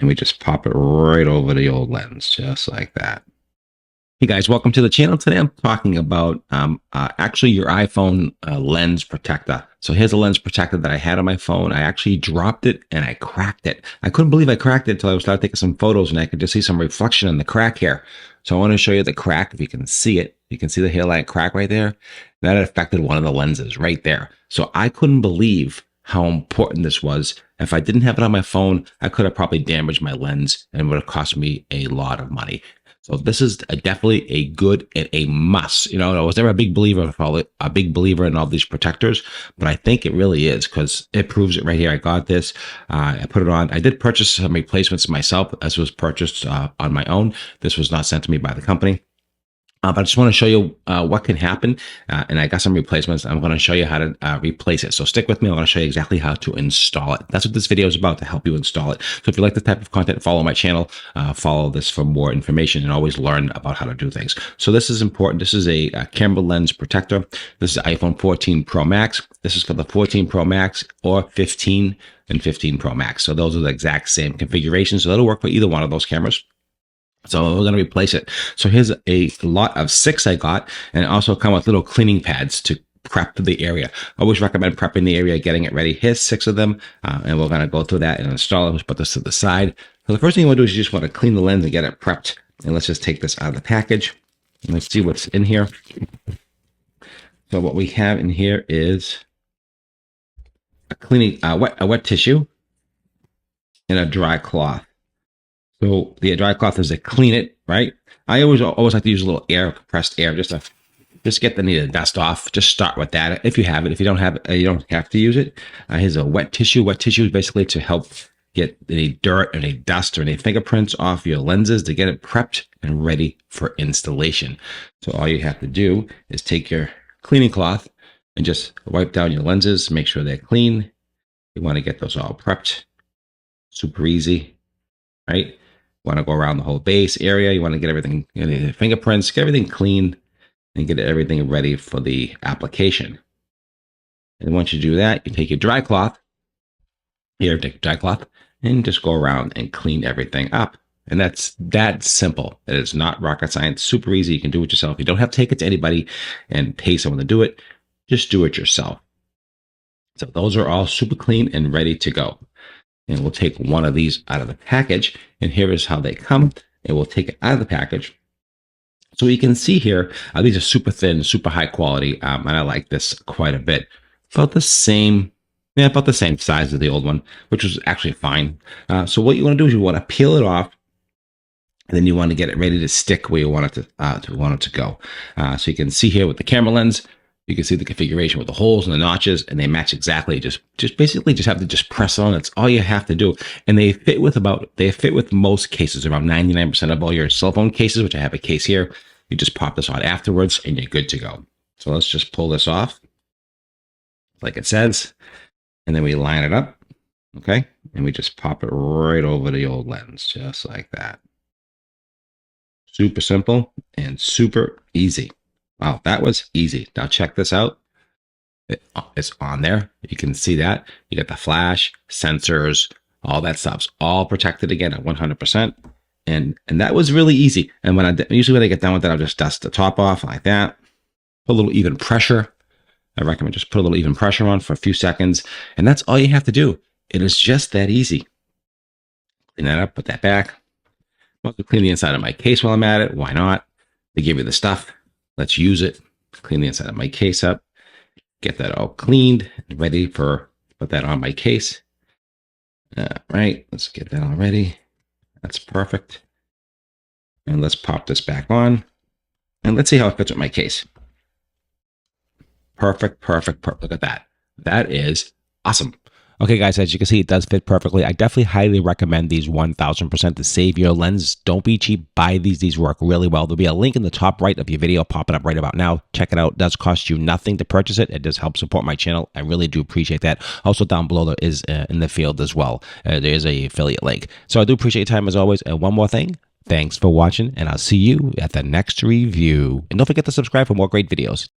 and we just pop it right over the old lens, just like that. Hey guys, welcome to the channel. Today I'm talking about actually your iPhone lens protector. So here's a lens protector that I had on my phone. I actually dropped it and I cracked it. I couldn't believe I cracked it until I started taking some photos and I could just see some reflection in the crack here. So I want to show you the crack if you can see it. You can see the hairline crack right there. That affected one of the lenses right there. So I couldn't believe how important this was. If I didn't have it on my phone, I could have probably damaged my lens and it would have cost me a lot of money. So this is definitely a good and a must. You know, I was never a big believer of in all these protectors, but I think it really is because it proves it right here. I got this. I put it on. I did purchase some replacements myself. This was purchased on my own. This was not sent to me by the company. But I just want to show you what can happen, and I got some replacements. I'm going to show you how to replace it. So stick with me. I'm going to show you exactly how to install it. That's what this video is about, to help you install it. So if you like this type of content, follow my channel, follow this for more information, and always learn about how to do things. So this is important. This is a camera lens protector. This is iPhone 14 Pro Max. This is for the 14 Pro Max or 15 and 15 Pro Max. So those are the exact same configurations. So that'll work for either one of those cameras. So we're going to replace it. So here's a lot of 6 I got, and it also come with little cleaning pads to prep the area. I always recommend prepping the area, getting it ready. Here's 6 of them, and we're going to go through that and install it. Let's put this to the side. So the first thing you want to do is you just want to clean the lens and get it prepped. And let's just take this out of the package. And let's see what's in here. So what we have in here is a cleaning, a wet tissue and a dry cloth. So the dry cloth is to clean it, right? I always like to use a little air, compressed air, just to get the needed dust off. Just start with that. If you have it, if you don't have it, you don't have to use it. Here's a wet tissue. Wet tissue is basically to help get any dirt, any dust, or any fingerprints off your lenses, to get it prepped and ready for installation. So all you have to do is take your cleaning cloth and just wipe down your lenses. Make sure they're clean. You want to get those all prepped. Super easy, right? Want to go around the whole base area. You want to get everything, any fingerprints, get everything clean, and get everything ready for the application. And once you do that, you take your dry cloth, take your dry cloth, and just go around and clean everything up. And that's that simple. It is not rocket science. Super easy. You can do it yourself. You don't have to take it to anybody and pay someone to do it. Just do it yourself. So those are all super clean and ready to go. And we'll take one of these out of the package, and here is how they come. And we'll take it out of the package. So you can see here, these are super thin, super high quality, and I like this quite a bit. About the same size as the old one, which was actually fine. So what you want to do is you want to peel it off, and then you want to get it ready to stick where you want it to go. So you can see here with the camera lens, you can see the configuration with the holes and the notches, and they match exactly. Just basically have to just press on. That's all you have to do. And they fit with most cases, around 99% of all your cell phone cases, which I have a case here. You just pop this on afterwards and you're good to go. So let's just pull this off like it says. And then we line it up. Okay. And we just pop it right over the old lens, just like that. Super simple and super easy. Wow, that was easy. Now check this out. It's on there. You can see that. You got the flash, sensors, all that stuff's all protected again at 100%. And that was really easy. And usually when I get done with that, I'll just dust the top off like that. Put a little even pressure. I recommend just put a little even pressure on for a few seconds. And that's all you have to do. It is just that easy. Clean that up, put that back. I'm also clean the inside of my case while I'm at it. Why not? They give you the stuff. Let's use it. Clean the inside of my case up. Get that all cleaned and ready for put that on my case. Right. Let's get that all ready. That's perfect. And let's pop this back on. And let's see how it fits with my case. Perfect. Look at that. That is awesome. Okay, guys, as you can see, it does fit perfectly. I definitely highly recommend these 1000% to save your lens. Don't be cheap. Buy these. These work really well. There'll be a link in the top right of your video popping up right about now. Check it out. It does cost you nothing to purchase it. It does help support my channel. I really do appreciate that. Also, down below, there is in the field as well. There is a affiliate link. So I do appreciate your time as always. And one more thing. Thanks for watching, and I'll see you at the next review. And don't forget to subscribe for more great videos.